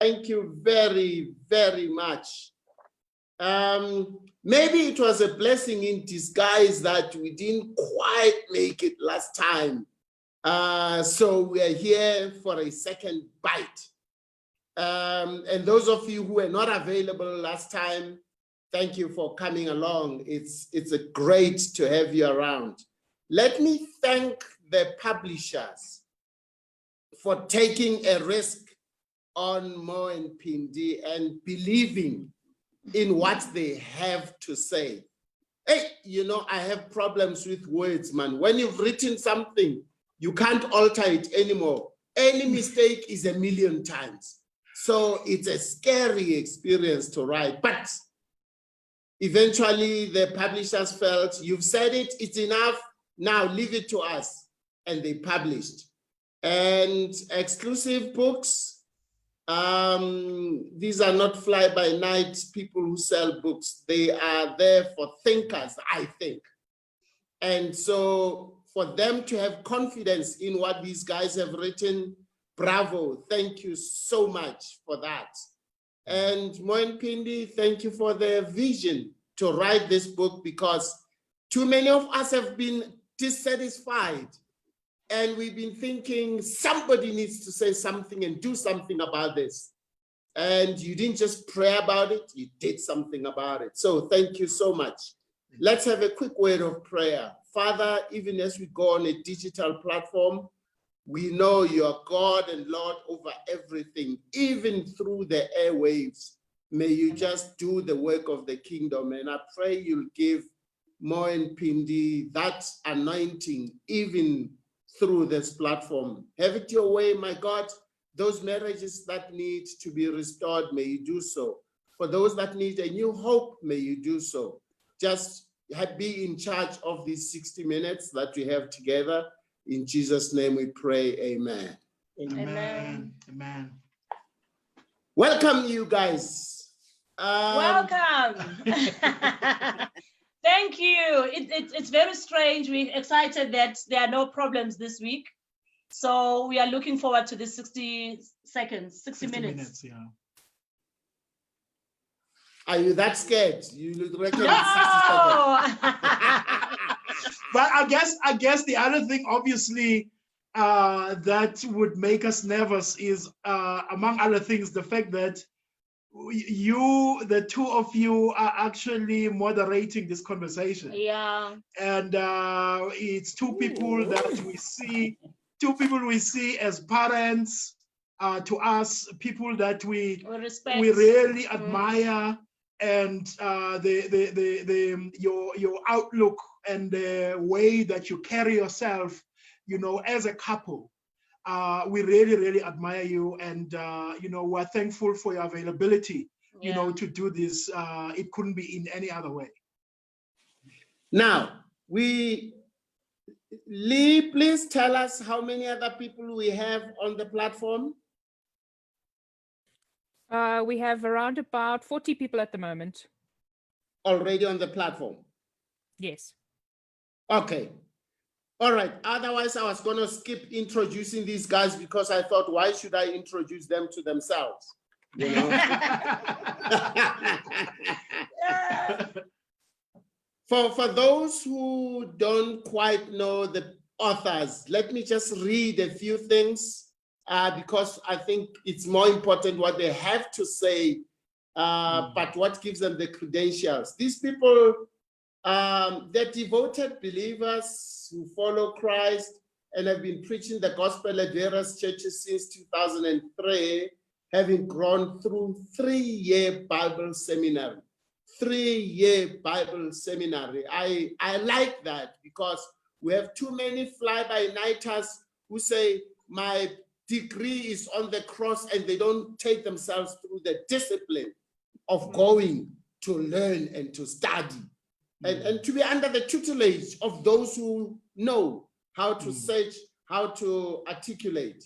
Thank you very, very much. Maybe it was a blessing in disguise that we didn't quite make it last time. So we are here for a second bite. And those of you who were not available last time, thank you for coming along. It's great to have you around. Let me thank the publishers for taking a risk on Mo and Phindi and believing in what they have to say. Hey, you know, I have problems with words, man. When you've written something, you can't alter it anymore. Any mistake is a million times. So it's a scary experience to write. But eventually the publishers felt, you've said it, it's enough, now leave it to us. And they published. And exclusive books, these are not fly-by-night people who sell books. They are there for thinkers, I think. And so for them to have confidence in what these guys have written, bravo, thank you so much for that. And Mo and Phindi, thank you for the vision to write this book, because too many of us have been dissatisfied. And we've been thinking somebody needs to say something and do something about this. And you didn't just pray about it, you did something about it. So thank you so much. Let's have a quick word of prayer. Father, even as we go on a digital platform, we know you are God and Lord over everything, even through the airwaves. May you just do the work of the kingdom. And I pray you'll give Mo and Phindi that anointing, even through this platform. Have it your way, my God. Those marriages that need to be restored, may you do so. For those that need a new hope, may you do so. Just be in charge of these 60 minutes that we have together. In Jesus' name we pray, amen. Amen. Amen. Welcome, you guys. Welcome. Thank you. It's very strange. We're excited that there are no problems this week. So we are looking forward to this 60 minutes. Yeah. Are you that scared? You reckon No! 60 seconds? But I guess the other thing, obviously, that would make us nervous is, among other things, the fact that the two of you are actually moderating this conversation. Yeah. And it's two people that we see as parents, to us, people that we really admire, and your outlook and the way that you carry yourself, you know, as a couple. We really, really admire you, and you know, we're thankful for your availability, you know, to do this. It couldn't be in any other way. Now, Lee, please tell us how many other people we have on the platform. We have around about 40 people at the moment. Already on the platform? Yes. Okay. All right. Otherwise, I was going to skip introducing these guys because I thought, why should I introduce them to themselves? You know? For those who don't quite know the authors, let me just read a few things because I think it's more important what they have to say, but what gives them the credentials. These people, they're devoted believers who follow Christ and have been preaching the gospel at various churches since 2003, having gone through 3-year Bible seminary. 3-year Bible seminary. I like that because we have too many fly-by-nighters who say, my degree is on the cross, and they don't take themselves through the discipline of going to learn and to study. And to be under the tutelage of those who know how to search, how to articulate.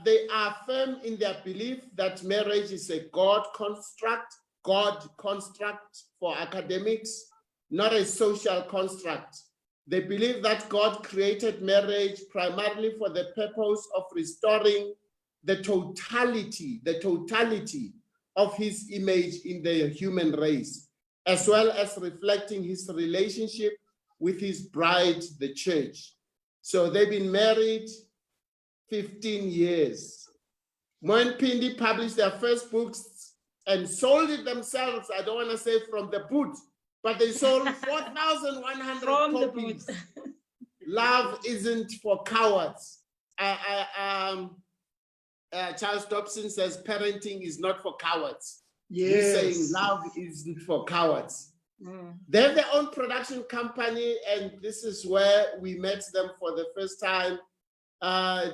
They are firm in their belief that marriage is a God construct for academics, not a social construct. They believe that God created marriage primarily for the purpose of restoring the totality of his image in the human race, as well as reflecting his relationship with his bride, the church. So they've been married 15 years. When Phindi published their first books and sold it themselves, I don't want to say from the boot, but they sold 4,100 From the copies. booth. Love isn't for cowards. Charles Dobson says parenting is not for cowards. Yes. He's saying love isn't for cowards. They have their own production company, and this is where we met them for the first time.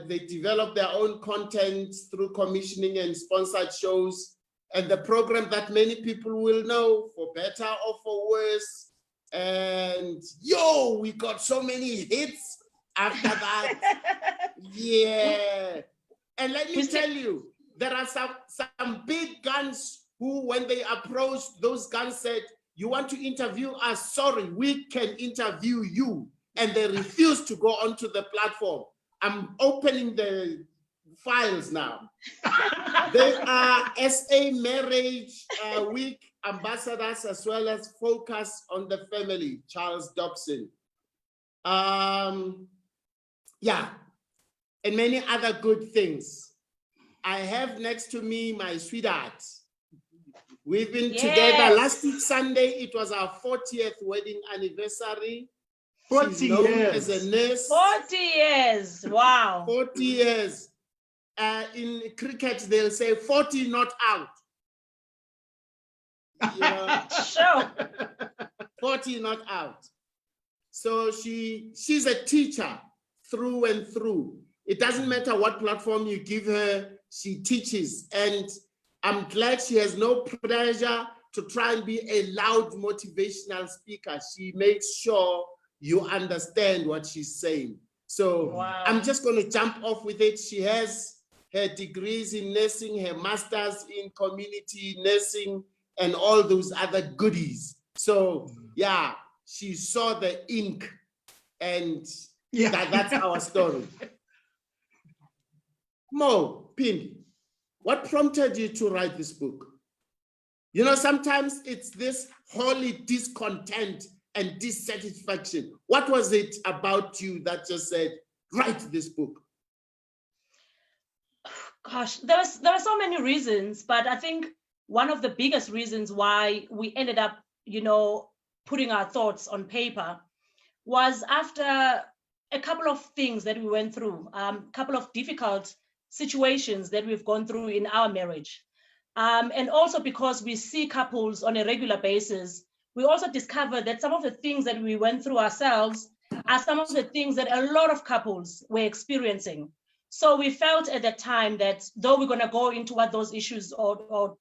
They develop their own content through commissioning and sponsored shows, and the program that many people will know, for better or for worse. And yo, we got so many hits after that. Yeah. And let me tell you, there are some big guns who, when they approached, those guns said, "You want to interview us? Sorry, we can interview you." And they refused to go onto the platform. I'm opening the files now. They are SA Marriage Week ambassadors, as well as Focus on the Family, Charles Dobson. Yeah, and many other good things. I have next to me my sweetheart. We've been together. Last week Sunday, it was our 40th wedding anniversary. 40 She's known years. as a nurse. 40 years. Wow. 40 years. In cricket, they'll say 40 not out. You know, Sure. 40 not out. So she's a teacher through and through. It doesn't matter what platform you give her, she teaches. And I'm glad she has no pressure to try and be a loud motivational speaker. She makes sure you understand what she's saying. So Wow. I'm just going to jump off with it. She has her degrees in nursing, her masters in community nursing, and all those other goodies. So yeah, she saw the ink, and that's our story. Mo, Phindi, what prompted you to write this book? You know, sometimes it's this holy discontent and dissatisfaction. What was it about you that just said, write this book? Gosh, there are so many reasons, but I think one of the biggest reasons why we ended up, you know, putting our thoughts on paper was after a couple of things that we went through, a couple of difficult situations that we've gone through in our marriage. And also because we see couples on a regular basis, we also discovered that some of the things that we went through ourselves are some of the things that a lot of couples were experiencing. So we felt at that time that though we're going to go into what those issues or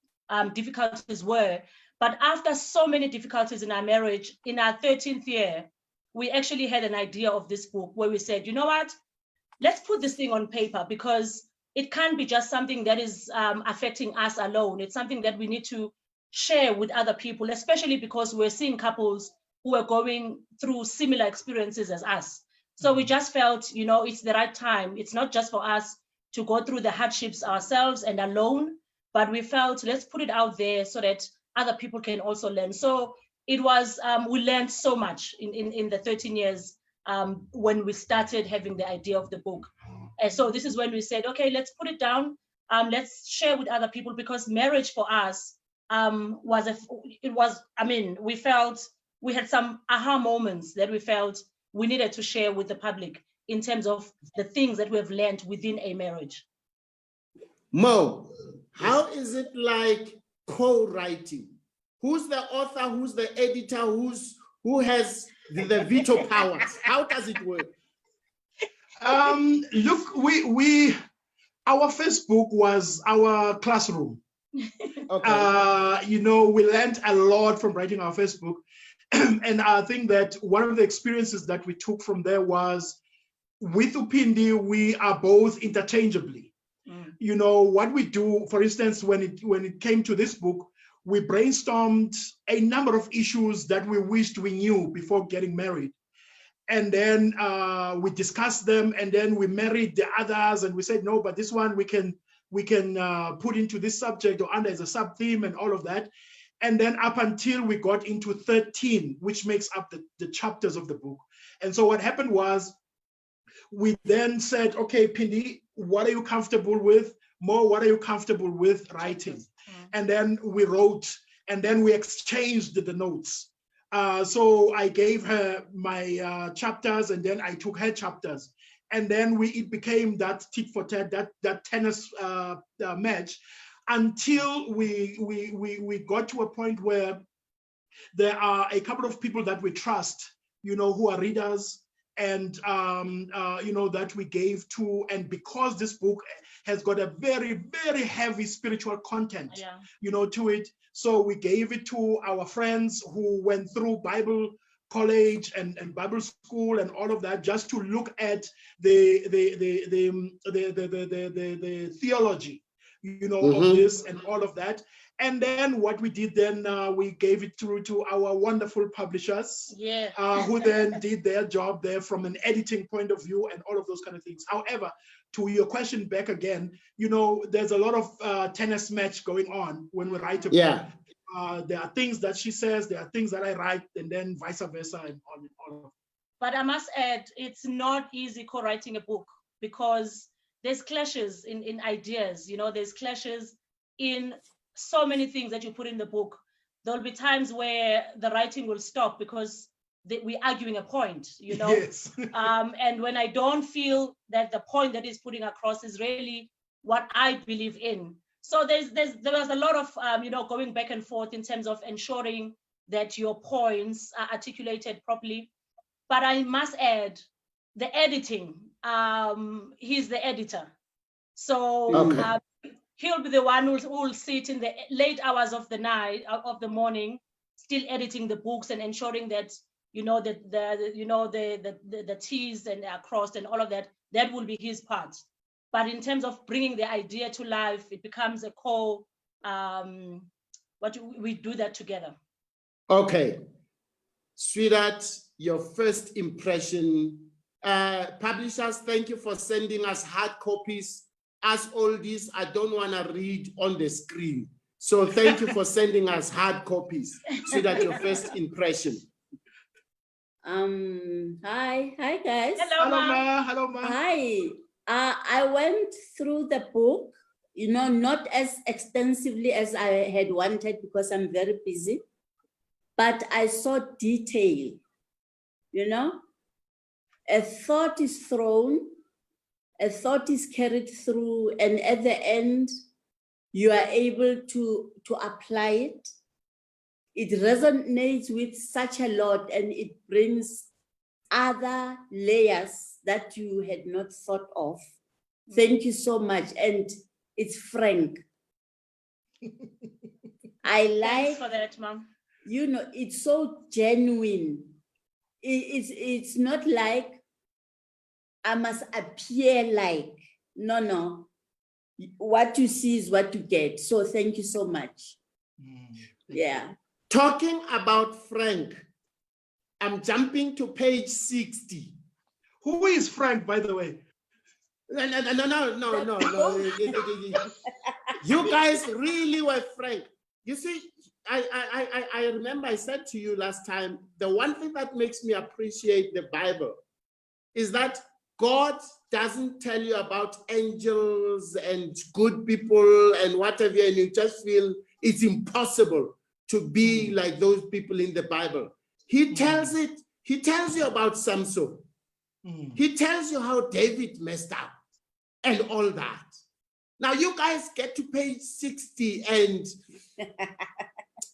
difficulties were, but after so many difficulties in our marriage, in our 13th year, we actually had an idea of this book where we said, you know what, let's put this thing on paper, because it can't be just something that is affecting us alone. It's something that we need to share with other people, especially because we're seeing couples who are going through similar experiences as us. So we just felt, you know, it's the right time. It's not just for us to go through the hardships ourselves and alone, but we felt let's put it out there so that other people can also learn. So it was, we learned so much in the 13 years when we started having the idea of the book. And so this is when we said, okay, let's put it down. Let's share with other people, because marriage for us we felt we had some aha moments that we felt we needed to share with the public in terms of the things that we have learned within a marriage. Mo, how is it like co-writing? Who's the author? Who's the editor? Who has the veto powers? How does it work? Look, our first book was our classroom. Okay. You know, we learned a lot from writing our first book. And I think that one of the experiences that we took from there was with Phindi, we are both interchangeably. You know, what we do, for instance, when it came to this book, we brainstormed a number of issues that we wished we knew before getting married. And then we discussed them, and then we married the others, and we said, no, but this one we can we can put into this subject or under as a sub-theme and all of that. And then up until we got into 13, which makes up the chapters of the book. And so what happened was, we then said, okay, Phindi, what are you comfortable with? Mo, what are you comfortable with writing? And then we wrote, and then we exchanged the notes. So I gave her my chapters, and then I took her chapters. And then it became that tit for tat, that tennis match, until we got to a point where there are a couple of people that we trust, who are readers, and that we gave to. And because this book has got a very, very heavy spiritual content, to it, so we gave it to our friends who went through Bible college and Bible school and all of that, just to look at the theology, of this and all of that. And then what we did then, we gave it through to our wonderful publishers, who then did their job there from an editing point of view and all of those kind of things. However, to your question back again, there's a lot of tennis match going on when we write a book. There are things that she says, there are things that I write, and then vice versa, and all of that. But I must add, it's not easy co-writing a book, because there's clashes in ideas, there's clashes in so many things that you put in the book. There'll be times where the writing will stop because we're arguing a point, Yes. And when I don't feel that the point that he's putting across is really what I believe in. So there was a lot of, going back and forth in terms of ensuring that your points are articulated properly. But I must add, the editing, he's the editor. So he'll be the one who will sit in the late hours of the night, of the morning, still editing the books and ensuring that, the T's and are crossed and all of that. That will be his part. But in terms of bringing the idea to life, it becomes a we do that together. Okay. Sweetheart, your first impression. Publishers, thank you for sending us hard copies. As oldies, I don't want to read on the screen. So thank you for sending us hard copies. Sweetheart, your first impression. Hi guys. Hello, Ma. Hello, Ma. Hi. I went through the book, not as extensively as I had wanted because I'm very busy, but I saw detail, a thought is thrown, a thought is carried through, and at the end, you are able to apply it. It resonates with such a lot, and it brings other layers that you had not thought of. Thank you so much. And it's frank. I like, Thanks for that, Mom. it's so genuine. It's not like I must appear like, no. What you see is what you get. So thank you so much. Yeah. Talking about Frank, I'm jumping to page 60. Who is Frank, by the way? No. You guys really were frank. You see, I remember I said to you last time, the one thing that makes me appreciate the Bible is that God doesn't tell you about angels and good people and whatever, and you just feel it's impossible to be like those people in the Bible. He tells you about Samson. He tells you how David messed up and all that. Now you guys get to page 60 and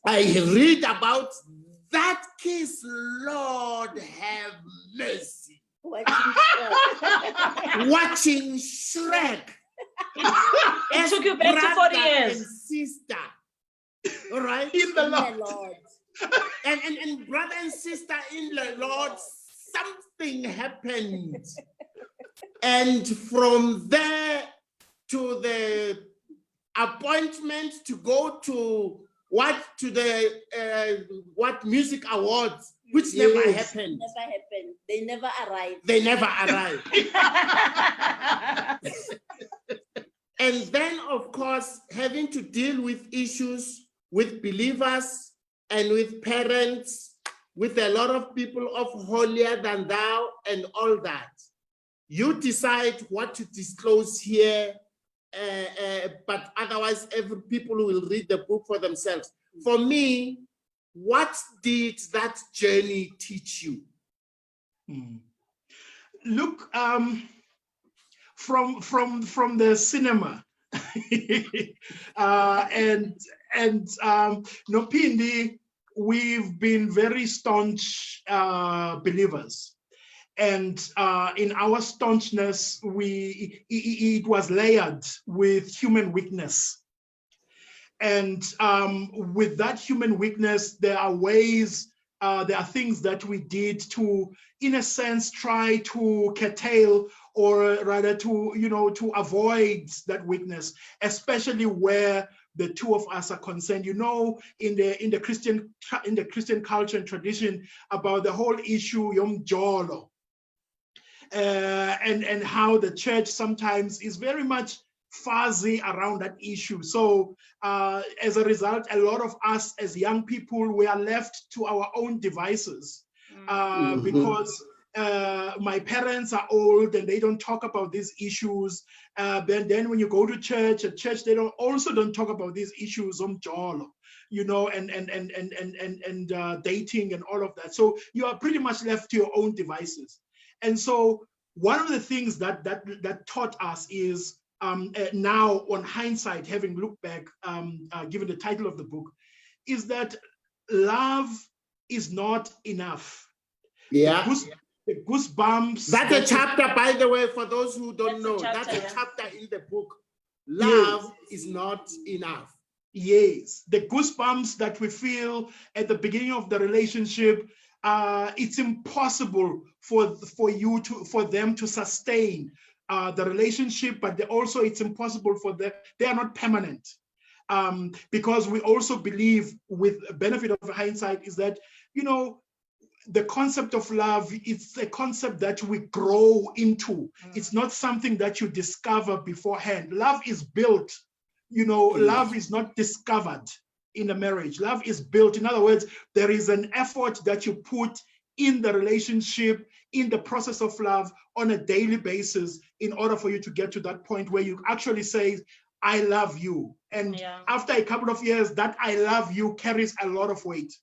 I read about that kiss, Lord have mercy. Watching Shrek. It took you back to 40 years. And sister. All right? In the Lord. And brother and sister in the Lord, something happened. And from there to the appointment to go to what music awards, which never happened. Never happened. They never arrived. They never arrived. And then, of course, having to deal with issues with believers and with parents, with a lot of people of holier than thou and all that. You decide what to disclose here, but otherwise people will read the book for themselves. For me, what did that journey teach you? Look, from the cinema, no, Phindi, we've been very staunch believers. And in our staunchness, it was layered with human weakness. And with that human weakness, there are ways, there are things that we did to, in a sense, try to curtail, or rather to avoid that weakness, especially where the two of us are concerned. You know, in the Christian culture and tradition, about the whole issue yomjolo. And how the church sometimes is very much fuzzy around that issue. So as a result, a lot of us as young people, we are left to our own devices because my parents are old and they don't talk about these issues. Then when you go to church, at church, they also don't talk about these issues on jolo, you know, and dating and all of that. So you are pretty much left to your own devices. And so one of the things that taught us is, now on hindsight, having looked back, given the title of the book, is that love is not enough. Yeah. The goosebumps. That's a chapter, by the way, for those who don't know. That's a chapter in the book. Love is not enough. Yes, the goosebumps that we feel at the beginning of the relationship, it's impossible for them to sustain the relationship, but also it's impossible for them. They are not permanent, because we also believe, with benefit of hindsight, is that, you know, the concept of love, it's a concept that we grow into. It's not something that you discover beforehand. Love is built, you know, love is not discovered in a marriage. Love is built. In other words, there is an effort that you put in the relationship, in the process of love, on a daily basis, in order for you to get to that point where you actually say, I love you. And after a couple of years, that I love you carries a lot of weight.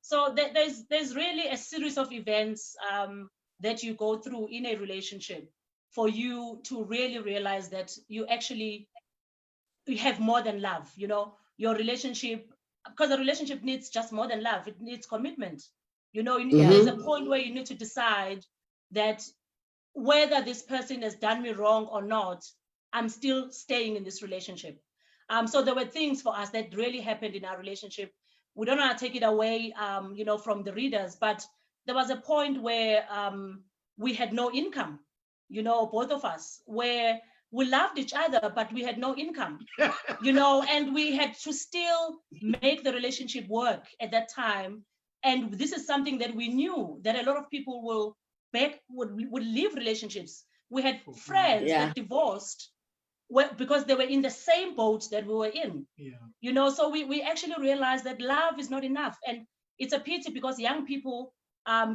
So there's really a series of events that you go through in a relationship for you to really realize that you have more than love. You know, your relationship, because a relationship needs just more than love. It needs commitment. You know, there's a point where you need to decide that whether this person has done me wrong or not, I'm still staying in this relationship. So there were things for us that really happened in our relationship. We don't want to take it away, you know, from the readers, but there was a point where we had no income, you know, both of us, where we loved each other, but we had no income, you know, and we had to still make the relationship work at that time. And this is something that we knew that a lot of people would leave relationships. We had friends that divorced because they were in the same boat that we were in, you know. So we actually realized that love is not enough. And it's a pity, because young people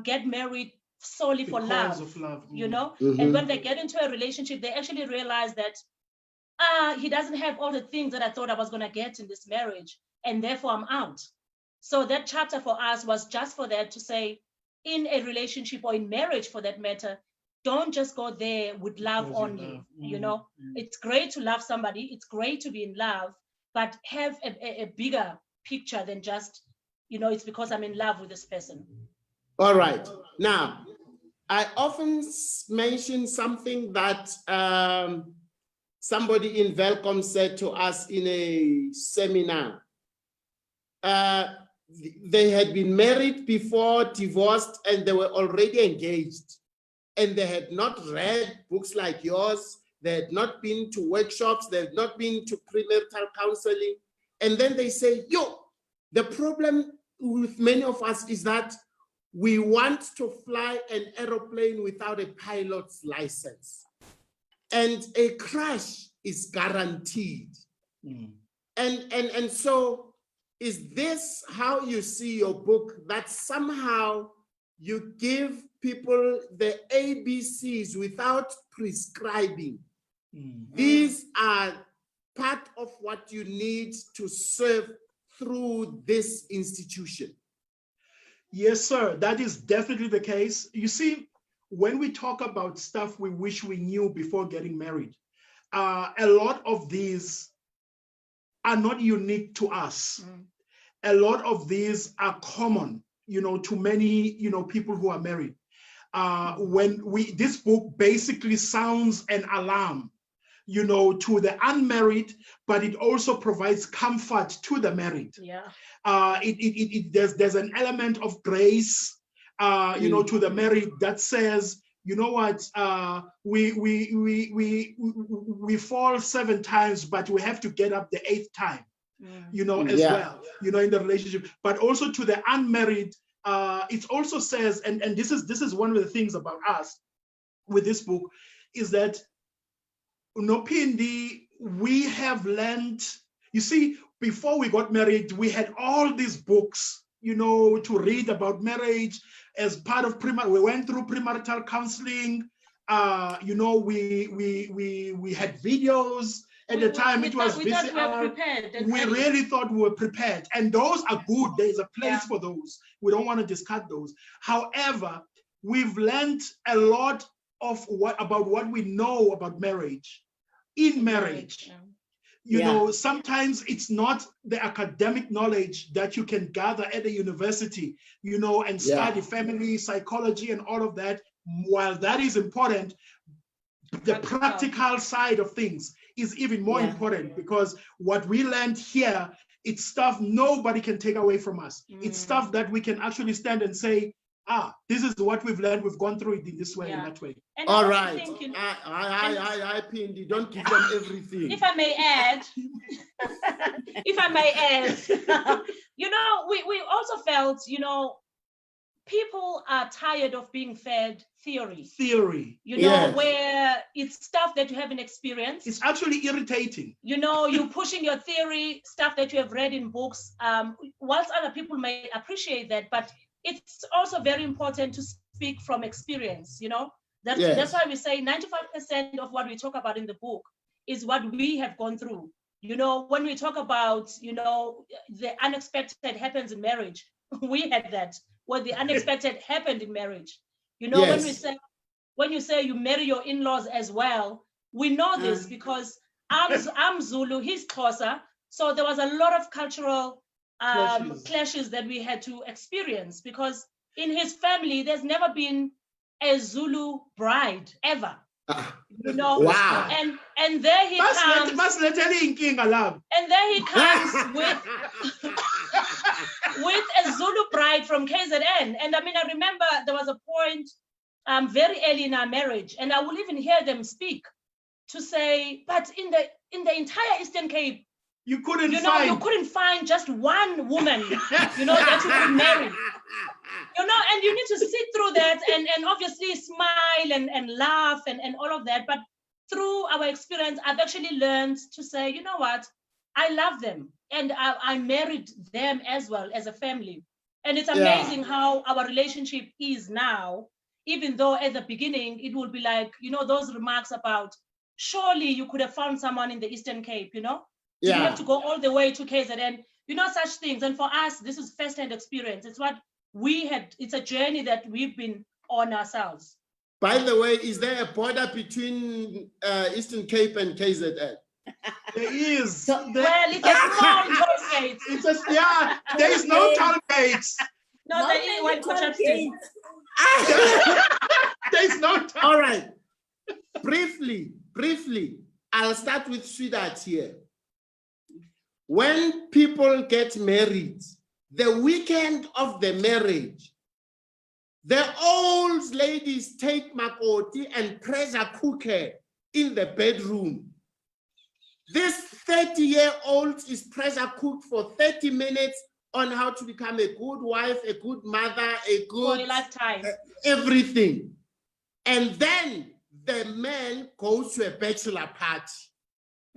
get married solely for love, you know. And when they get into a relationship, they actually realize that he doesn't have all the things that I thought I was going to get in this marriage, and therefore I'm out. So that chapter for us was just for that, to say, in a relationship or in marriage for that matter, don't just go there with love only. You know, it's great to love somebody, it's great to be in love, but have a bigger picture than just, you know, it's because I'm in love with this person. All right. Now, I often mention something that somebody in Welcome said to us in a seminar. They had been married before, divorced, and they were already engaged. And they had not read books like yours. They had not been to workshops. They had not been to premarital counseling. And then they say, the problem with many of us is that we want to fly an aeroplane without a pilot's license. And a crash is guaranteed. Mm. And so is this how you see your book, that somehow you give people the ABCs without prescribing? Mm. These are part of what you need to serve through this institution. Yes, sir. That is definitely the case. You see, when we talk about stuff we wish we knew before getting married, a lot of these are not unique to us. A lot of these are common, to many, people who are married. This book basically sounds an alarm, to the unmarried, but it also provides comfort to the married. Yeah. There's an element of grace, to the married that says, you know what, we fall 7 times, but we have to get up the 8th time, as well, in the relationship. But also to the unmarried, it also says, and this is one of the things about us with this book, is that Phindi, we have learned, you see, before we got married, we had all these books, to read about marriage as part of we went through premarital counseling. We had videos at the time. It was VCR. We really thought we were prepared, and those are good. There's a place for those. We don't want to discard those. However, we've learned a lot of about what we know about marriage in marriage. Sometimes it's not the academic knowledge that you can gather at a university, and study family psychology and all of that. While that is important, the practical side of things is even more important, because what we learned here, it's stuff nobody can take away from us. It's stuff that we can actually stand and say, this is what we've learned. We've gone through it in this way and that way. And all right. Think, I Phindi, don't give them everything. If I may add, we also felt, people are tired of being fed theory. Where it's stuff that you haven't experienced. It's actually irritating. You're pushing your theory, stuff that you have read in books. Whilst other people may appreciate that, but it's also very important to speak from experience, That's why we say 95% of what we talk about in the book is what we have gone through. When we talk about, the unexpected happens in marriage, we had that, where the unexpected happened in marriage. When you say you marry your in-laws as well, we know this because I'm Zulu, he's Xhosa. So there was a lot of cultural clashes that we had to experience, because in his family, there's never been a Zulu bride ever. Wow. And there he comes. And there he comes with a Zulu bride from KZN. And I remember there was a point very early in our marriage, and I will even hear them speak to say, but in the entire Eastern Cape, you couldn't find just one woman, that you could marry. And you need to sit through that and obviously smile and laugh and all of that. But through our experience, I've actually learned to say, you know what, I love them. And I married them as well as a family. And it's amazing how our relationship is now, even though at the beginning, it would be like, those remarks about, surely you could have found someone in the Eastern Cape, You have to go all the way to KZN, such things. And for us, this is first-hand experience. It's what we had. It's a journey that we've been on ourselves. By the way, is there a border between Eastern Cape and KZN? There is. Well, it's a small toll gate. There is no toll gates. No, there is one contraction. There is no toll. All right. Briefly, I'll start with sweetheart here. When people get married, the weekend of the marriage, the old ladies take makoti and pressure cooker in the bedroom. This 30-year-old is pressure cooked for 30 minutes on how to become a good wife, a good mother, a good... For a lifetime. Everything. And then the man goes to a bachelor party.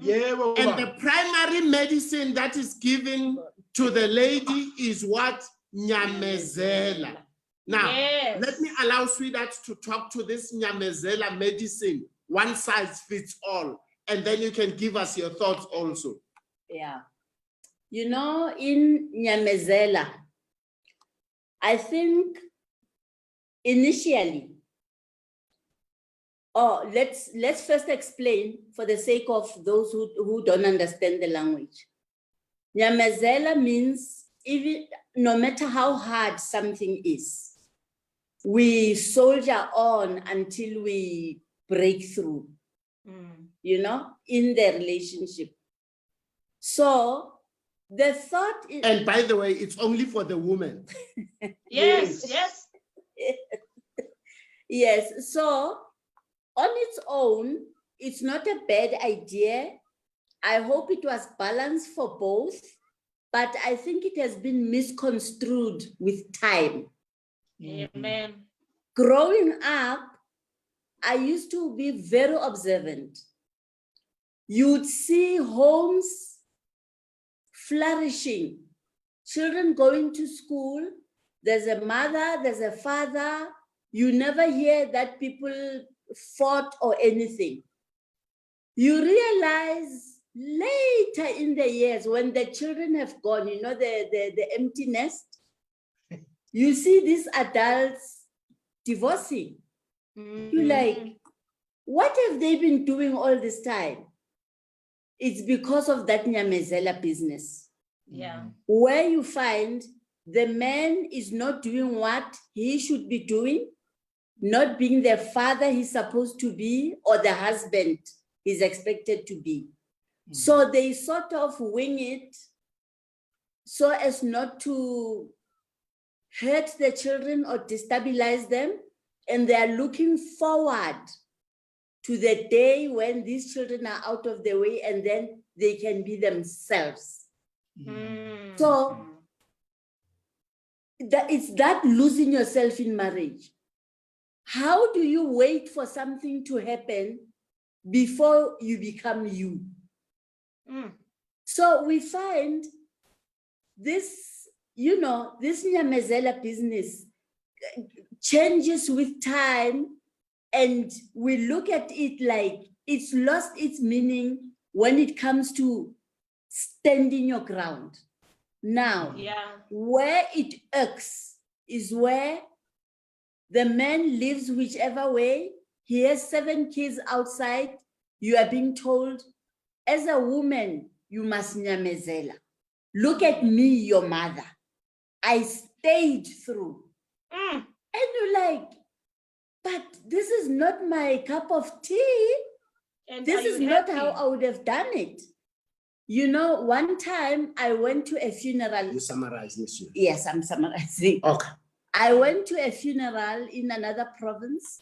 Yebo, And baba. the primary medicine that is given to the lady is what? Nyamezela. Now, Yes. let me allow sweetheart to talk to this Nyamezela medicine. One size fits all. And then you can give us your thoughts also. Yeah. You know, in Nyamezela, I think initially, let's first explain for the sake of those who don't understand the language. Nyamezela means even no matter how hard something is, we soldier on until we break through, you know, in the relationship. So the thought is, And by the way, it's only for the woman. Yes, yes. yes, so on its own, it's not a bad idea. I hope it was balanced for both, but I think it has been misconstrued with time. Amen. Growing up, I used to be very observant. You'd see homes flourishing, children going to school, there's a mother, there's a father. You never hear that people fought or anything. You realize later in the years when the children have gone, you know, the empty nest, you see these adults divorcing. You're like, what have they been doing all this time? It's because of that Nyamezela business, Yeah. where you find the man is not doing what he should be doing, not being the father he's supposed to be, or the husband he's expected to be. So they sort of wing it so as not to hurt the children or destabilize them. And they are looking forward to the day when these children are out of the way and then they can be themselves. So it's that losing yourself in marriage. How do you wait for something to happen before you become you? So we find this, you know, this Nyamezela business changes with time, and we look at it like it's lost its meaning when it comes to standing your ground. Now, where it irks is where the man lives whichever way. He has 7 kids outside. You are being told, as a woman, you must Nyamezela. Look at me, your mother. I stayed through. And you're like, but this is not my cup of tea. And This is not how I would have done it. You know, one time I went to a funeral. You summarize this year. Yes, I'm summarizing. Okay. I went to a funeral in another province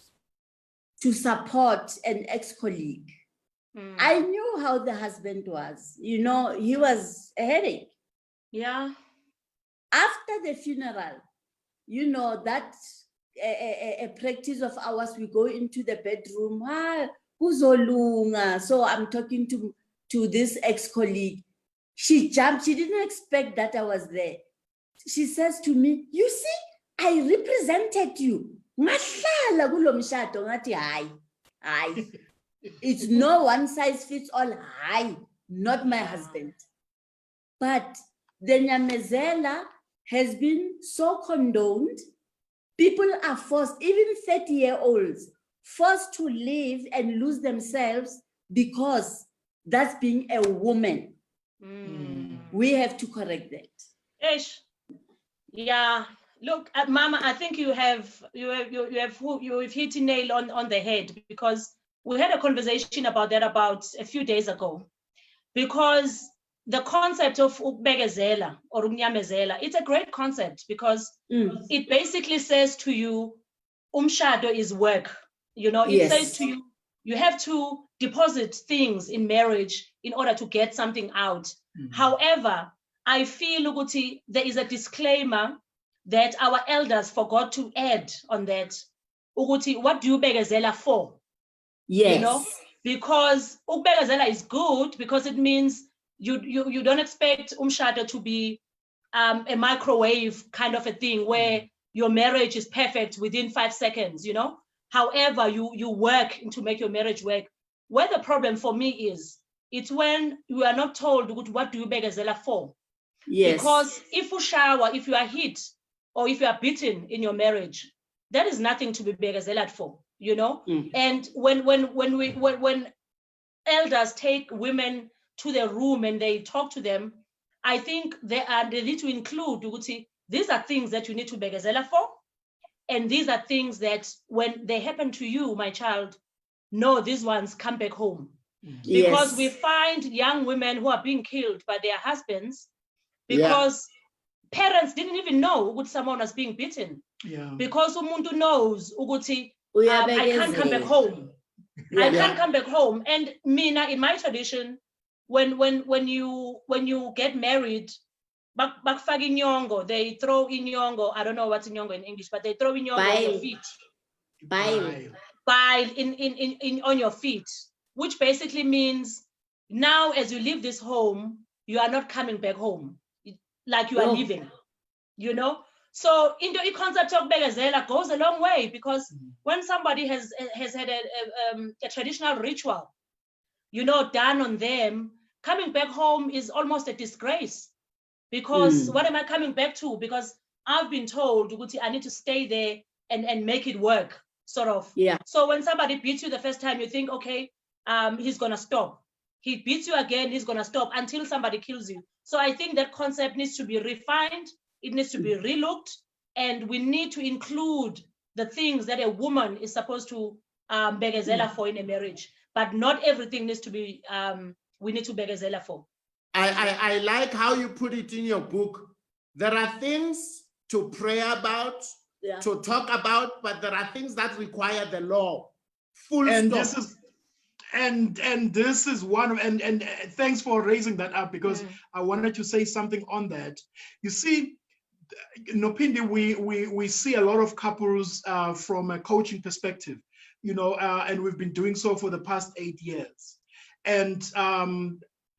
to support an ex-colleague. I knew how the husband was. You know, he was a headache. Yeah. After the funeral, you know, that a practice of ours, we go into the bedroom. So I'm talking to this ex-colleague. She jumped. She didn't expect that I was there. She says to me, you see, I represented you. It's no one size fits all. Not my husband. But the Nyamezela has been so condoned. People are forced, even 30-year-olds, forced to live and lose themselves because that's being a woman. We have to correct that. Ish. Yeah. Look, Mama, I think you have hit a nail on the head, because we had a conversation about that about a few days ago. Because the concept of ukbekezela or unyamezela, it's a great concept, because it basically says to you, umshado is work. You know, it says to you, you have to deposit things in marriage in order to get something out. However, I feel, Uguti, there is a disclaimer that our elders forgot to add on that. Uguti, what do you bekezela for? Yes. You know, because ukubekezela is good because it means you don't expect umshado to be a microwave kind of a thing where your marriage is perfect within 5 seconds, you know. However, you work to make your marriage work. Where the problem for me is, it's when you are not told what do you bekezela for. Yes. Because if you shower, if you are hit, or if you are beaten in your marriage, that is nothing to be bekezelat for, you know. And when elders take women to their room and they talk to them, I think they need to include ukuthi, these are things that you need to bekezela for, and these are things that when they happen to you, my child, no, these ones come back home. Because we find young women who are being killed by their husbands because parents didn't even know ukuthi someone was being beaten. Because umuntu knows ukuthi I can't come back home. I can't come back home. And mina, in my tradition, when you get married, bakufaka inyongo, they throw inyongo. I don't know what's inyongo in English, but they throw inyongo on your feet. Bile in on your feet, which basically means now as you leave this home, you are not coming back home, like you are leaving, you know. So into the concept of bekezela goes a long way, because when somebody has had a traditional ritual, you know, done on them, coming back home is almost a disgrace. Because what am I coming back to? Because I've been told I need to stay there and make it work, sort of. So when somebody beats you the first time, you think, okay, he's gonna stop. He beats you again, he's gonna stop until somebody kills you. So I think that concept needs to be refined. It needs to be relooked, and we need to include the things that a woman is supposed to bekezela for in a marriage. But not everything needs to be, we need to bekezela for. I like how you put it in your book. There are things to pray about, to talk about, but there are things that require the law. Full stop. This is one of, and thanks for raising that up, because I wanted to say something on that. You see, Phindi, we see a lot of couples from a coaching perspective, you know, and we've been doing so for the past 8 years. And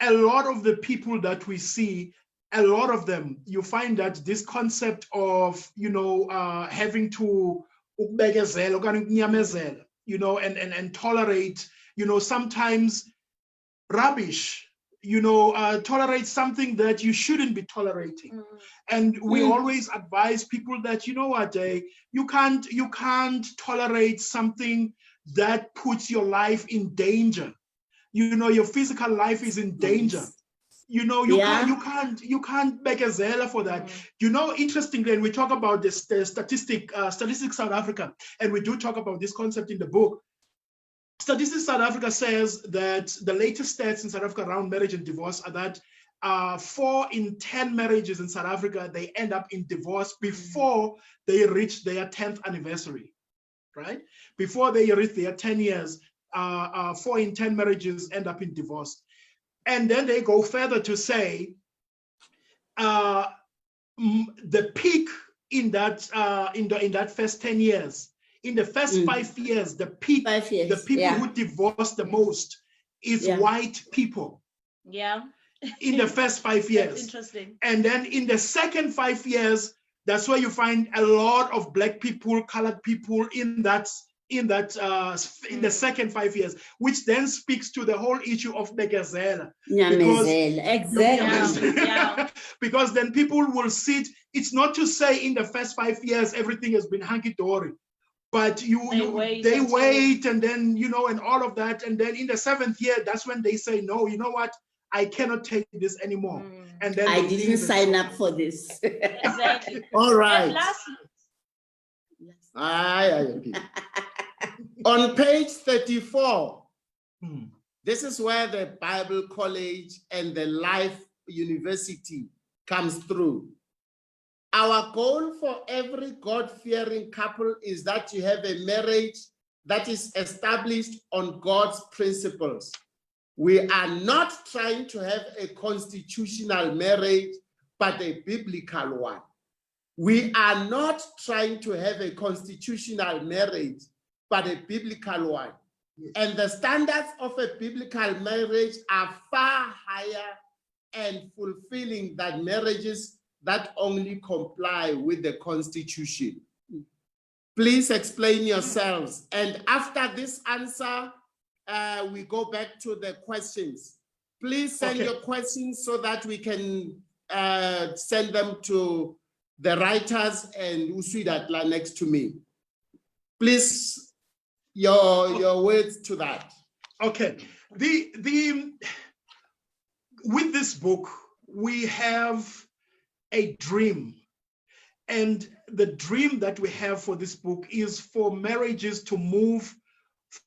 a lot of the people that we see, a lot of them, you find that this concept of, you know, having to, you know, and tolerate, you know, sometimes rubbish, you know, tolerate something that you shouldn't be tolerating. And we always advise people that, you know what, you can't tolerate something that puts your life in danger. You know, your physical life is in danger. You know, you can't bekezela for that. You know, interestingly, and we talk about this, the Statistics South Africa, and we do talk about this concept in the book. Statistics South Africa says that the latest stats in South Africa around marriage and divorce are that 4 in 10 marriages in South Africa, they end up in divorce before they reach their 10th anniversary, right? Before they reach their 10 years, 4 in 10 marriages end up in divorce. And then they go further to say the peak in that in that first 10 years, in the first 5 years, the peak, the people who divorce the most is white people. In the first 5 years. That's interesting. And then in the second 5 years, that's where you find a lot of Black people, colored people in the second 5 years, which then speaks to the whole issue of bekezela. Exactly. Because then people will sit. It's not to say in the first 5 years everything has been hunky-dory, but they wait and then, you know, and all of that, and then in the 7th year, that's when they say, no, you know what, I cannot take this anymore. And then I didn't sign up for this. Exactly. All right. And lastly, on page 34, this is where the Bible College and the Life University comes through. Our goal for every God-fearing couple is that you have a marriage that is established on God's principles. We are not trying to have a constitutional marriage, but a biblical one. We are not trying to have a constitutional marriage, but a biblical one. And the standards of a biblical marriage are far higher and fulfilling than marriages that only comply with the Constitution. Please explain yourselves. And after this answer, we go back to the questions. Please send your questions so that we can send them to the writers and Uswidatla next to me. Please, your words to that. Okay. With this book, we have a dream. And the dream that we have for this book is for marriages to move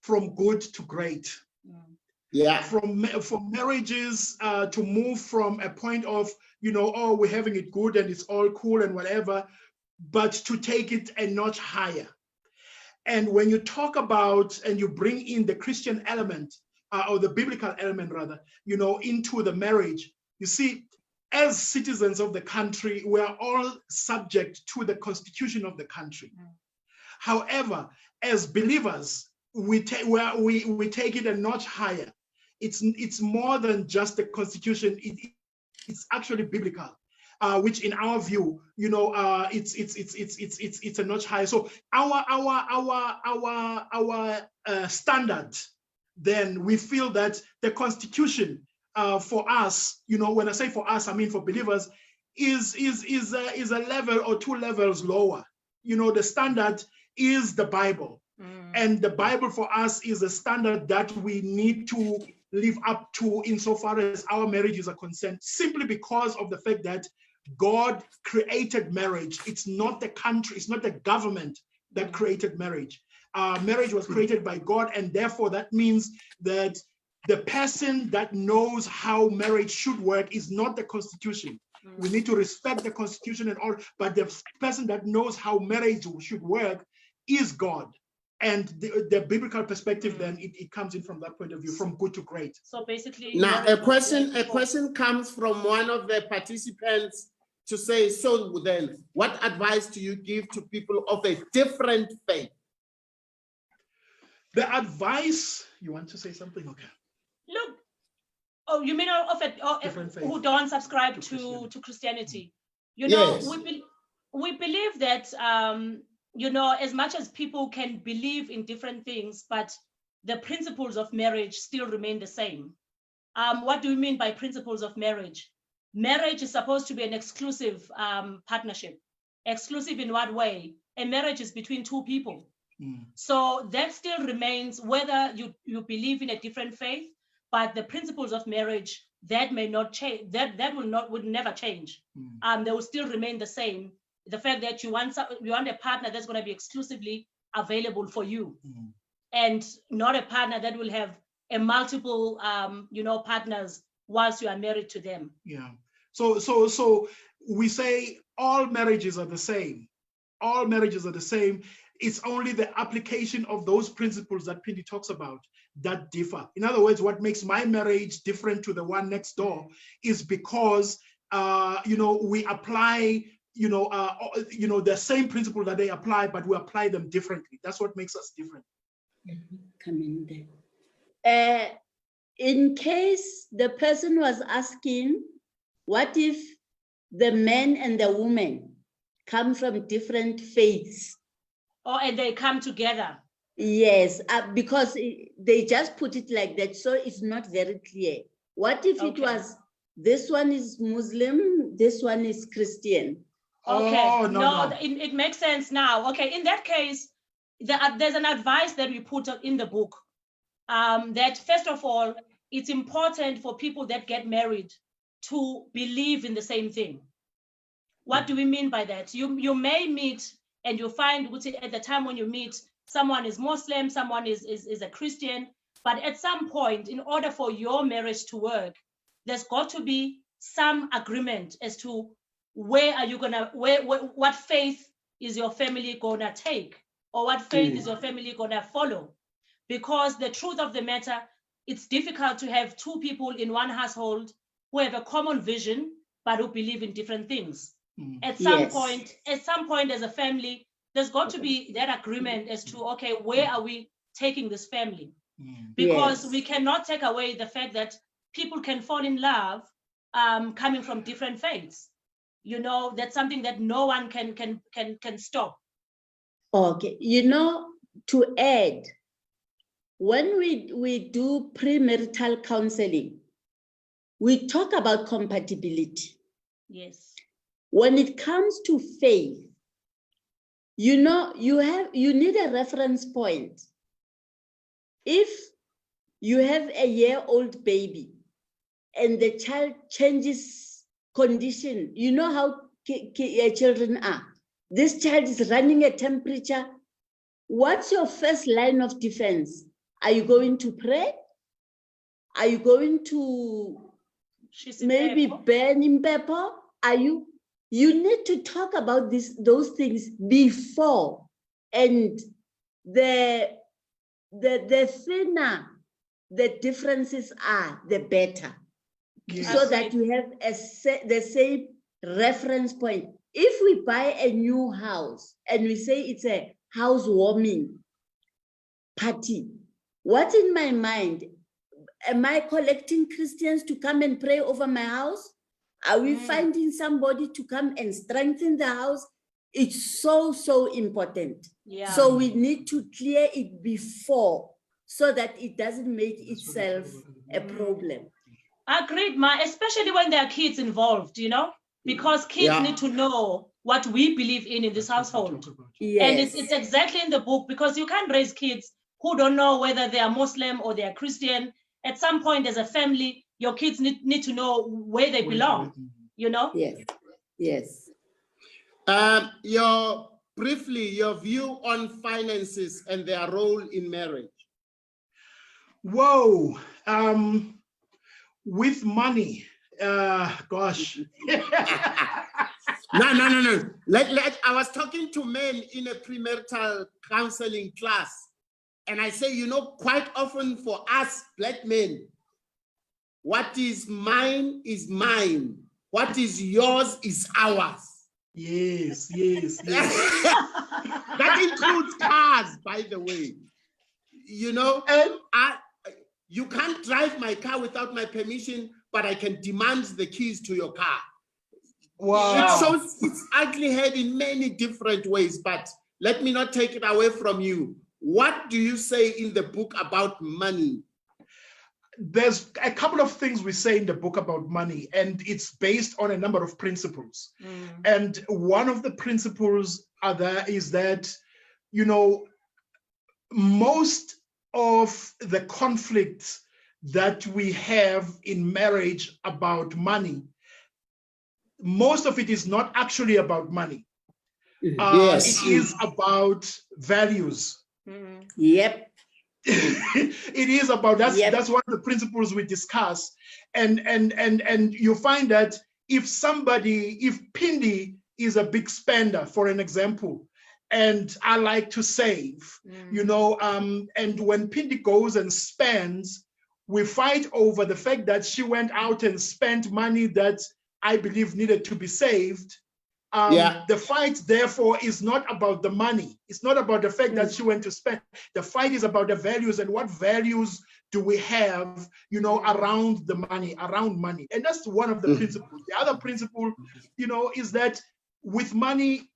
from good to great. Yeah. For marriages to move from a point of, oh, we're having it good and it's all cool and whatever, but to take it a notch higher. And when you talk about and you bring in the Christian element, or the biblical element rather, into the marriage, you see, as citizens of the country, we are all subject to the constitution of the country. However, as believers, we take it a notch higher. It's more than just the constitution. It's actually biblical, which in our view, it's a notch higher. So our standard, then we feel that the constitution for us, when I say for us, I mean for believers, is a level or 2 levels lower. The standard is the Bible. And the Bible for us is a standard that we need to live up to insofar as our marriages are concerned, simply because of the fact that God created marriage. It's not the country, it's not the government that created marriage. Marriage was created by God, and therefore that means that the person that knows how marriage should work is not the Constitution. We need to respect the Constitution and all, but the person that knows how marriage should work is God. And the biblical perspective, then it comes in from that point of view, from good to great. So basically, now a question comes from one of the participants to say, so then what advice do you give to people of a different faith? The advice, you want to say something? Okay. Look, oh, you mean who don't subscribe to Christianity? Yes. We believe that as much as people can believe in different things, but the principles of marriage still remain the same. What do we mean by principles of marriage? Marriage is supposed to be an exclusive partnership. Exclusive in what way? A marriage is between 2 people. So that still remains, whether you believe in a different faith, but the principles of marriage, that may not change, that would never change. They will still remain the same. The fact that you want a partner that's going to be exclusively available for you, and not a partner that will have a multiple partners whilst you are married to them. Yeah. So we say all marriages are the same. All marriages are the same. It's only the application of those principles that Phindi talks about that differ. In other words, what makes my marriage different to the one next door is because we apply the same principle that they apply, but we apply them differently. That's what makes us different. Come in there. In case the person was asking, what if the man and the woman come from different faiths? Oh, and they come together. Yes, because they just put it like that, so it's not very clear. What if it was, this one is Muslim, this one is Christian? Okay, oh, no. It makes sense now. Okay, in that case, there's an advice that we put in the book, that first of all, it's important for people that get married to believe in the same thing. What do we mean by that? You may meet and you find at the time when you meet, someone is Muslim, someone is a Christian, but at some point, in order for your marriage to work, there's got to be some agreement as to what faith is your family gonna take, or what faith is your family gonna follow. Because the truth of the matter, it's difficult to have 2 people in one household who have a common vision, but who believe in different things. At some point, as a family, there's got to be that agreement as to, okay, where are we taking this family? because Yes. we cannot take away the fact that people can fall in love coming from different faiths. You know, that's something that no one can stop. Okay, to add, when we do premarital counseling, we talk about compatibility. Yes. When it comes to faith, you need a reference point. If you have a year-old baby and the child changes condition, you know how children are. This child is running a temperature. What's your first line of defense? Are you going to pray? Are you going to maybe burn in pepper? You need to talk about those things before, and the thinner the differences are, the better. Yes. So that you have the same reference point. If we buy a new house and we say it's a housewarming party, what's in my mind? Am I collecting Christians to come and pray over my house? Are we finding somebody to come and strengthen the house? It's so important. Yeah. So we need to clear it before, so that it doesn't make itself a problem. Agreed, Ma, especially when there are kids involved, because kids need to know what we believe in this household. Yes. And it's exactly in the book, because you can't raise kids who don't know whether they are Muslim or they are Christian. At some point, as a family, your kids need to know where they belong, Yes. Briefly, your view on finances and their role in marriage. Whoa. With money, gosh. No. I was talking to men in a premarital counseling class, and I say, quite often for us black men, what is mine is mine. What is yours is ours. Yes. That includes cars, by the way. You can't drive my car without my permission, but I can demand the keys to your car. Wow. It's ugly head in many different ways, but let me not take it away from you. What do you say in the book about money? There's a couple of things we say in the book about money, and it's based on a number of principles. And one of the principles is that, most of the conflicts that we have in marriage about money, most of it is not actually about money. Yes. It is about values. Yep. It is about that's one of the principles we discuss, and you find that if Phindi is a big spender, for an example, and I like to save, and when Phindi goes and spends, we fight over the fact that she went out and spent money that I believe needed to be saved. The fight, therefore, is not about the money. It's not about the fact that she went to spend. The fight is about the values, and what values do we have, around the money, around money. And that's one of the principles. The other principle, is that with money,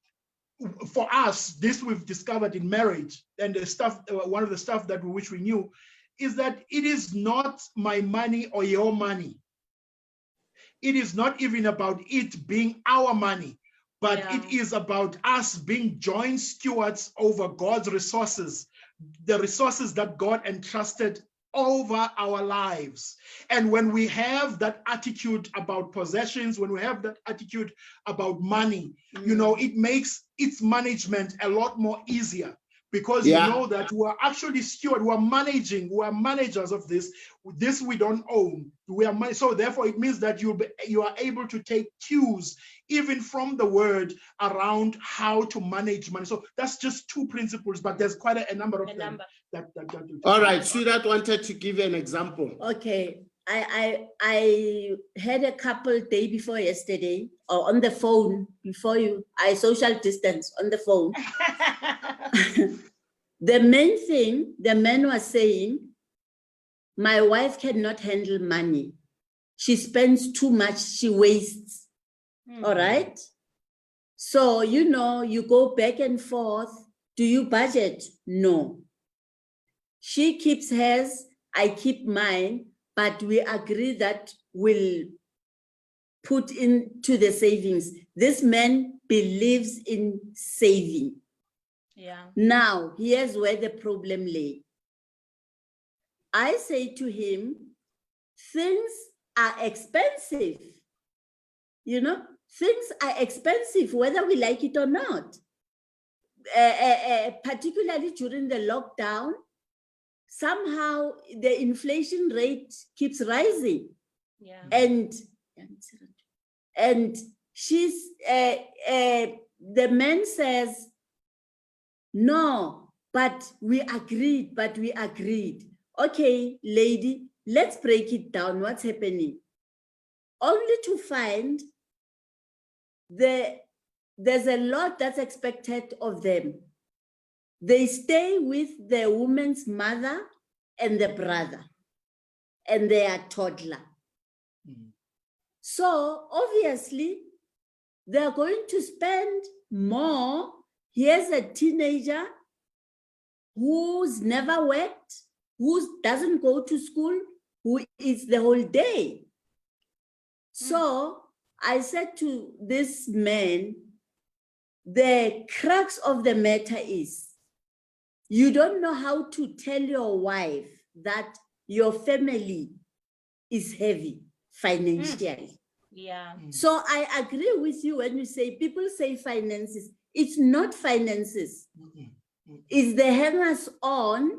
for us, this we've discovered in marriage, and the stuff, one of the stuff that which we knew, is that it is not my money or your money. It is not even about it being our money. But it is about us being joint stewards over God's resources, the resources that God entrusted over our lives. And when we have that attitude about possessions, when we have that attitude about money, it makes its management a lot more easier, because you know that we are actually steward, we are managers of this. This we don't own. So therefore, it means that you are able to take cues even from the word around how to manage money. So that's just two principles, but there's quite a number of them. All right, Sweetheart wanted to give you an example. Okay, I had a couple day before yesterday, or on the phone before I social distance on the phone. The main thing the man was saying, my wife cannot handle money. She spends too much, she wastes. All right? So, you know, you go back and forth. Do you budget? No. She keeps hers, I keep mine, but we agree that we'll put into the savings. This man believes in saving. Yeah. Now, here's where the problem lay. I say to him, things are expensive. You know, things are expensive, whether we like it or not. Particularly during the lockdown, somehow the inflation rate keeps rising. Yeah. And she's, the man says, no, but we agreed. Okay, lady, let's break it down. What's happening? Only to find there's a lot that's expected of them. They stay with the woman's mother and the brother and their toddler. So obviously, they're going to spend more. Here's a teenager who's never worked, who doesn't go to school, who eats the whole day. So I said to this man, the crux of the matter is, you don't know how to tell your wife that your family is heavy financially. Yeah. So I agree with you when you say, people say finances. It's not finances. It's the hangers on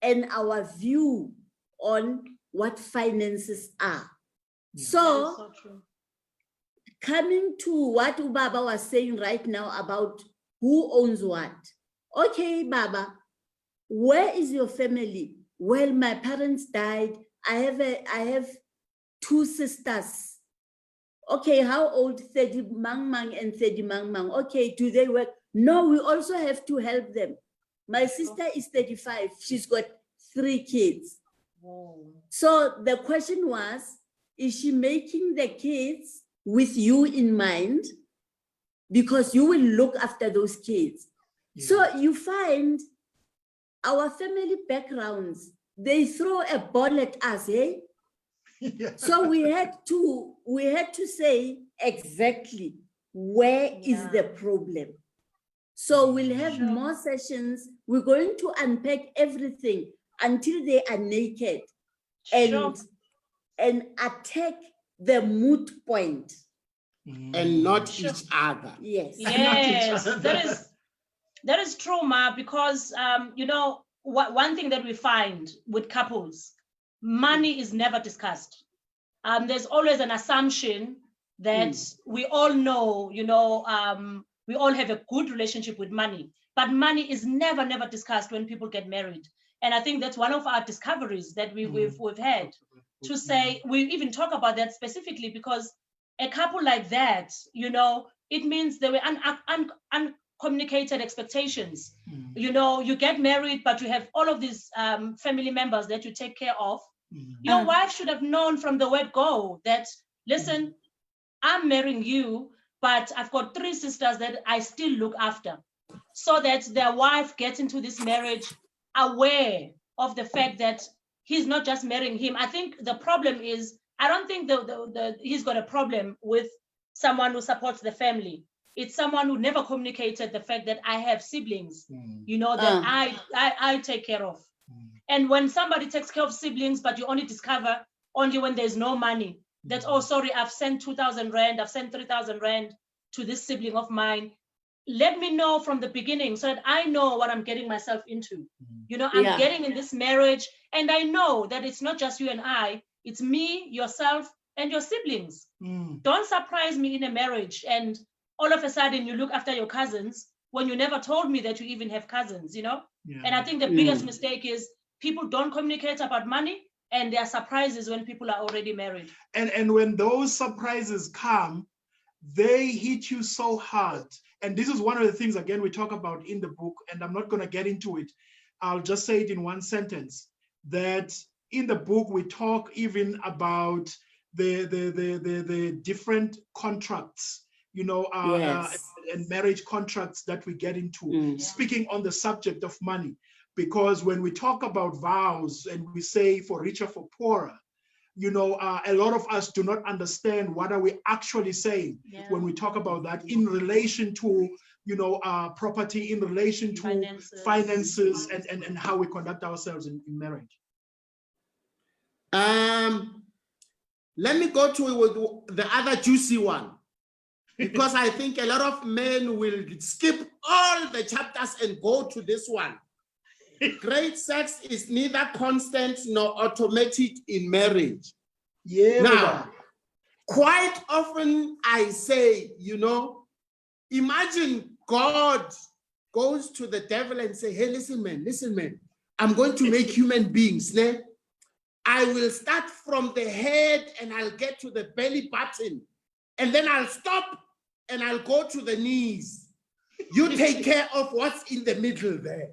and our view on what finances are. So true. Coming to what Ubaba was saying right now about who owns what. Okay, Baba, where is your family? Well, my parents died. I have two sisters. Okay, how old? 30 mang and 30 mang. Okay, do they work? No, we also have to help them. My sister is 35. She's got 3 kids. Whoa. So the question was, is she making the kids with you in mind? Because you will look after those kids. Yeah. So you find our family backgrounds, they throw a ball at us, eh? Yeah. So we had to say exactly where is the problem. So we'll have more sessions. We're going to unpack everything until they are naked and attack the moot point. And not each other. Yes. Yes, that is true, Ma, because you know, one thing that we find with couples, money is never discussed. There's always an assumption that we all know, you know, we all have a good relationship with money, but money is never discussed when people get married. And I think that's one of our discoveries that we've had, to say, we even talk about that specifically because a couple like that, you know, it means there were uncommunicated expectations. You know, you get married, but you have all of these family members that you take care of. Your wife should have known from the word go that, listen, I'm marrying you, but I've got 3 sisters that I still look after, so that their wife gets into this marriage aware of the fact that he's not just marrying him. I think the problem is, I don't think he's got a problem with someone who supports the family. It's someone who never communicated the fact that I have siblings, you know, that I take care of. And when somebody takes care of siblings, but you only discover only when there's no money, that, oh, sorry, I've sent 2,000 Rand, I've sent 3,000 Rand to this sibling of mine. Let me know from the beginning so that I know what I'm getting myself into. You know, I'm getting in this marriage, and I know that it's not just you and I, it's me, yourself, and your siblings. Don't surprise me in a marriage and all of a sudden you look after your cousins when you never told me that you even have cousins, you know? And I think the biggest mistake is people don't communicate about money, and there are surprises when people are already married. And when those surprises come, they hit you so hard. And this is one of the things, again, we talk about in the book, and I'm not going to get into it. I'll just say it in one sentence, that in the book, we talk even about the different contracts, you know, Yes. and marriage contracts that we get into, Mm. speaking on the subject of money. Because when we talk about vows and we say for richer, for poorer, you know, a lot of us do not understand what are we actually saying when we talk about that in relation to, you know, property, in relation to finances and how we conduct ourselves in marriage. Let me go to the other juicy one, because I think a lot of men will skip all the chapters and go to this one. Great sex is neither constant nor automatic in marriage. Yeah. Now, quite often I say, you know, imagine God goes to the devil and say, hey, listen, man, I'm going to make human beings. Né? I will start from the head and I'll get to the belly button. And then I'll stop and I'll go to the knees. You take care of what's in the middle there.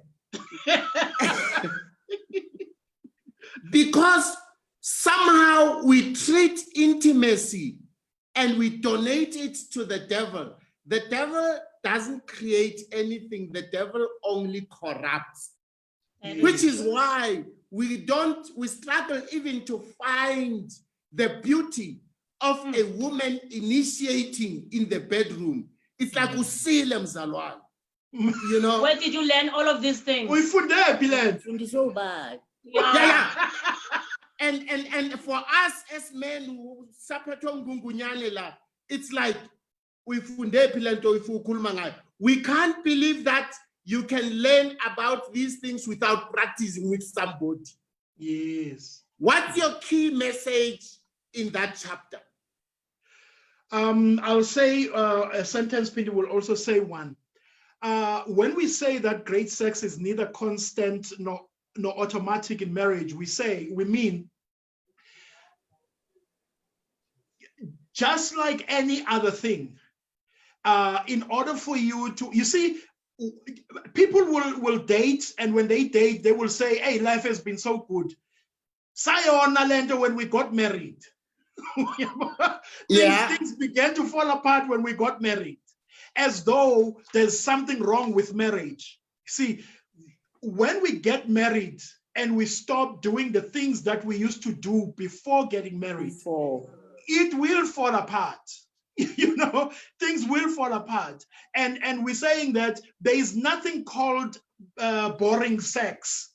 Because somehow we treat intimacy and we donate it to the devil. The devil doesn't create anything. The devil only corrupts. Which is why we struggle even to find the beauty of a woman initiating in the bedroom. It's like usile mzalwane. You know. Where did you learn all of these things? We food there, Pilet. So bad. Yeah. And for us as men who it's like we can't believe that you can learn about these things without practicing with somebody. Yes. What's your key message in that chapter? I'll say a sentence, Phindi will also say one. When we say that great sex is neither constant nor automatic in marriage, we mean just like any other thing, in order for you to, you see, people will date, and when they date, they will say, hey, life has been so good. Sayona lento when we got married. Things began to fall apart when we got married, as though there's something wrong with marriage. See, when we get married and we stop doing the things that we used to do before getting married, it will fall apart. You know, things will fall apart. And we're saying that there is nothing called boring sex.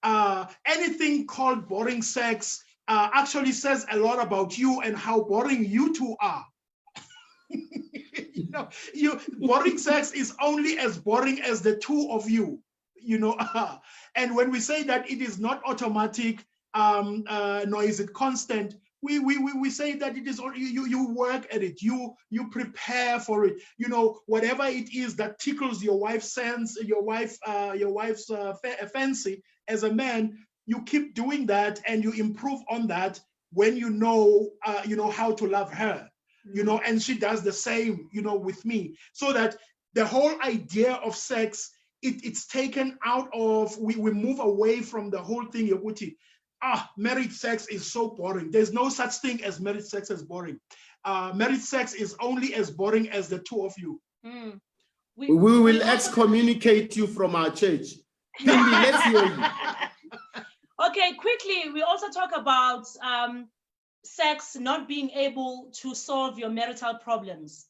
Anything called boring sex actually says a lot about you and how boring you two are. You know, boring sex is only as boring as the two of you, you know. And when we say that it is not automatic, nor is it constant, we say that it is, you work at it, you prepare for it, you know, whatever it is that tickles your wife's sense, your wife's fancy as a man, you keep doing that and you improve on that when you know how to love her, you know, and she does the same, you know, with me, so that the whole idea of sex, it's taken out of, we move away from the whole thing. Married sex is so boring. There's no such thing as married sex as boring. Married sex is only as boring as the two of you. We will excommunicate you from our church. Phindi, let's hear you. Okay, quickly, we also talk about sex not being able to solve your marital problems,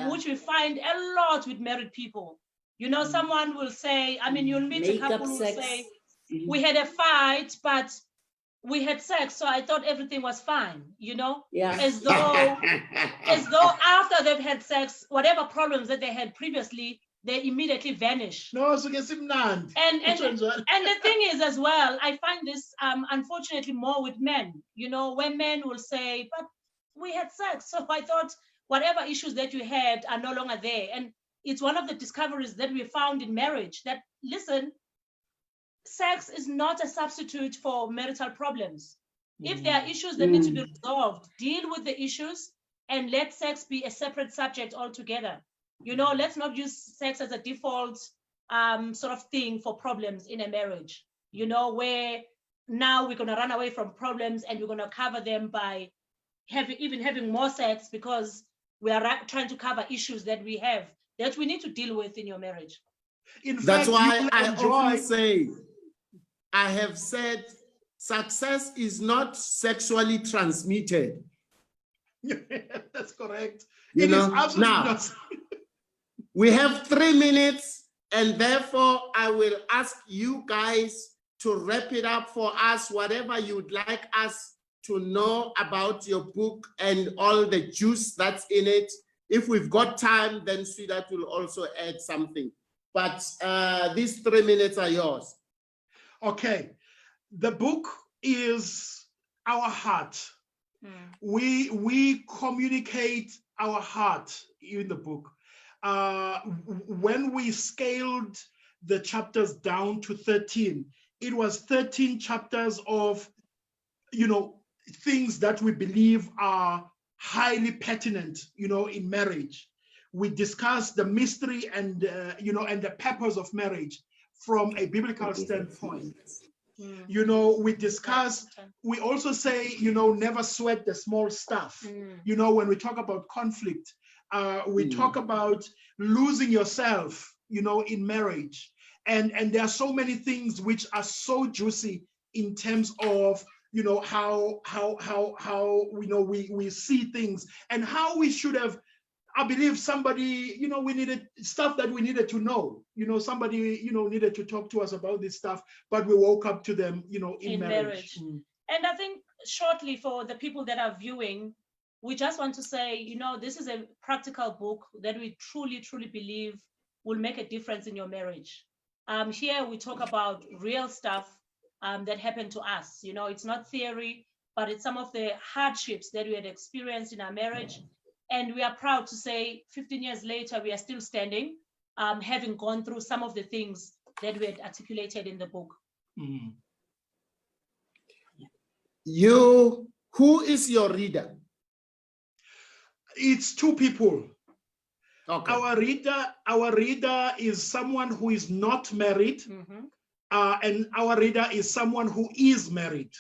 which we find a lot with married people. You know, someone will say, I mean, you'll meet a couple who say, we had a fight, but we had sex, so I thought everything was fine, you know? Yeah. As though after they've had sex, whatever problems that they had previously, they immediately vanish. No, so get him none. And the thing is as well, I find this unfortunately more with men, you know, when men will say, but we had sex, so I thought whatever issues that you had are no longer there. And it's one of the discoveries that we found in marriage, that, listen, sex is not a substitute for marital problems. If there are issues that need to be resolved, deal with the issues and let sex be a separate subject altogether. You know, let's not use sex as a default sort of thing for problems in a marriage, you know, where now we're going to run away from problems and we're going to cover them by having more sex, because we are trying to cover issues that we have that we need to deal with in your marriage. In That's fact, why you will I enjoy. often say, I have said, success is not sexually transmitted. That's correct. You It is know, absolutely now, not. We have 3 minutes, and therefore I will ask you guys to wrap it up for us, whatever you'd like us to know about your book and all the juice that's in it. If we've got time, then Sweetheart will also add something. But these 3 minutes are yours. Okay. The book is our heart. We communicate our heart in the book. When we scaled the chapters down to 13, it was 13 chapters of, things that we believe are highly pertinent, in marriage. We discussed the mystery and the purpose of marriage from a biblical standpoint. We discuss, we also say, never sweat the small stuff. When we talk about conflict, we talk about losing yourself, in marriage. And there are so many things which are so juicy in terms of, how we see things and how we should have. I believe somebody, we needed stuff that we needed to know. Somebody, needed to talk to us about this stuff, but we woke up to them, in marriage. And I think shortly, for the people that are viewing, we just want to say, this is a practical book that we truly, truly believe will make a difference in your marriage. Here we talk about real stuff that happened to us. It's not theory, but it's some of the hardships that we had experienced in our marriage. And we are proud to say 15 years later, we are still standing, having gone through some of the things that we had articulated in the book. Who is your reader? It's 2 people. Okay. Our reader is someone who is not married, and our reader is someone who is married.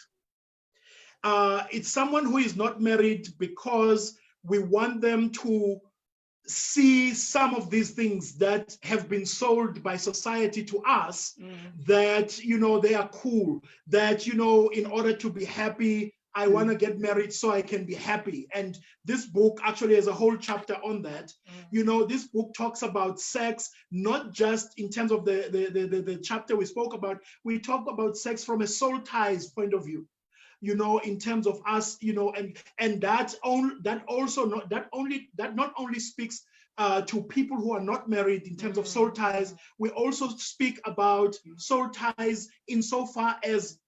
It's someone who is not married because we want them to see some of these things that have been sold by society to us, that, they are cool, that, in order to be happy, I want to get married so I can be happy. And this book actually has a whole chapter on that. This book talks about sex, not just in terms of the chapter we spoke about. We talk about sex from a soul ties point of view. In terms of us, and that not only speaks to people who are not married in terms of soul ties. We also speak about soul ties insofar as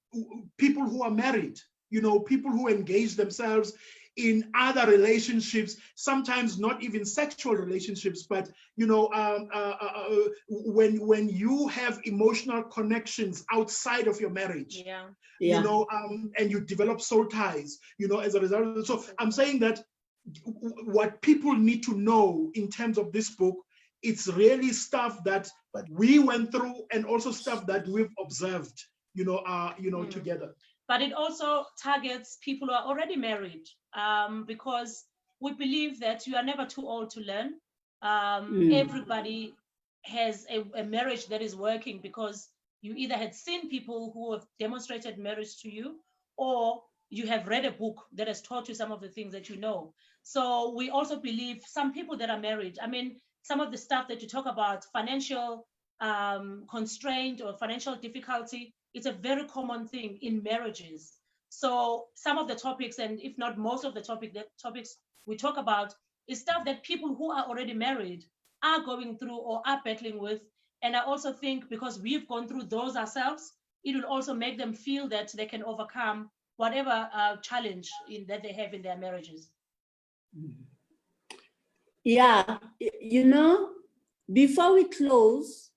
people who are married, people who engage themselves in other relationships, sometimes not even sexual relationships, but when you have emotional connections outside of your marriage, and you develop soul ties, as a result. So I'm saying that what people need to know in terms of this book, it's really stuff that we went through and also stuff that we've observed, together. But it also targets people who are already married, because we believe that you are never too old to learn. Everybody has a marriage that is working because you either had seen people who have demonstrated marriage to you, or you have read a book that has taught you some of the things that you know. So we also believe some people that are married, some of the stuff that you talk about, financial constraint or financial difficulty, it's a very common thing in marriages. So some of the topics, and if not most of the topics we talk about, is stuff that people who are already married are going through or are battling with. And I also think because we've gone through those ourselves, it will also make them feel that they can overcome whatever challenge that they have in their marriages. Yeah, before we close,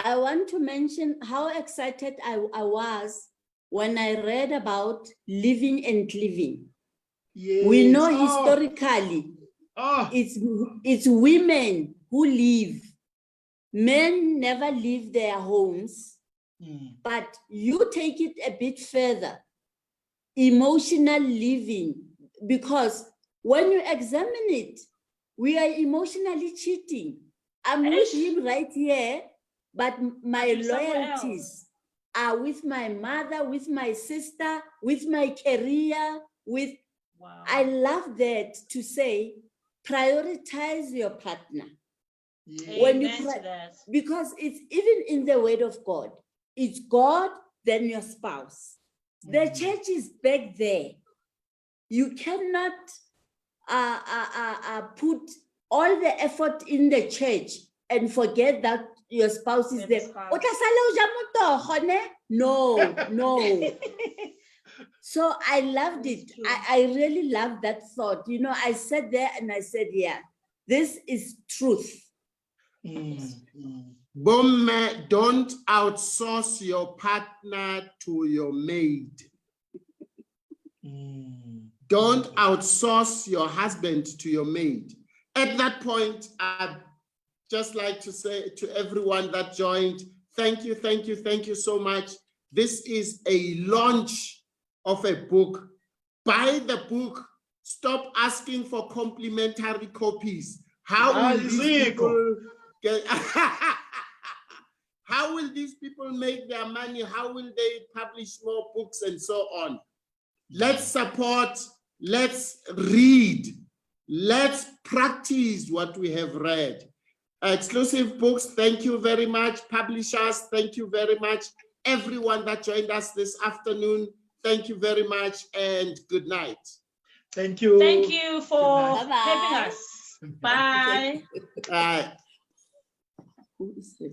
I want to mention how excited I was when I read about living and living. Yes. We know historically, it's women who live. Men never leave their homes. But you take it a bit further, emotional living, because when you examine it, we are emotionally cheating. I'm with him right here, but my You're somewhere loyalties are with my mother, with my sister, with my career, with, Wow. I love that to say, prioritize your partner. When you Amen to that. because it's even in the word of God, it's God, then your spouse. The church is back there. You cannot put all the effort in the church and forget that your spouse is With there. the spouse. O tla sala o ja motogo, ne? No, no. So I loved That's it. true. I really loved that thought. You know, I sat there and I said, yeah, this is truth. Bomme, don't outsource your partner to your maid. Don't outsource your husband to your maid. At that point, I'd just like to say to everyone that joined, thank you, thank you, thank you so much. This is a launch of a book. Buy the book. Stop asking for complimentary copies. How will these people get, how will these people make their money? How will they publish more books and so on? Let's support, let's read, let's practice what we have read. Exclusive books, thank you very much. Publishers, thank you very much. Everyone that joined us this afternoon, thank you very much and good night. Thank you. Thank you for Bye-bye. having us. Bye. Bye. Who is the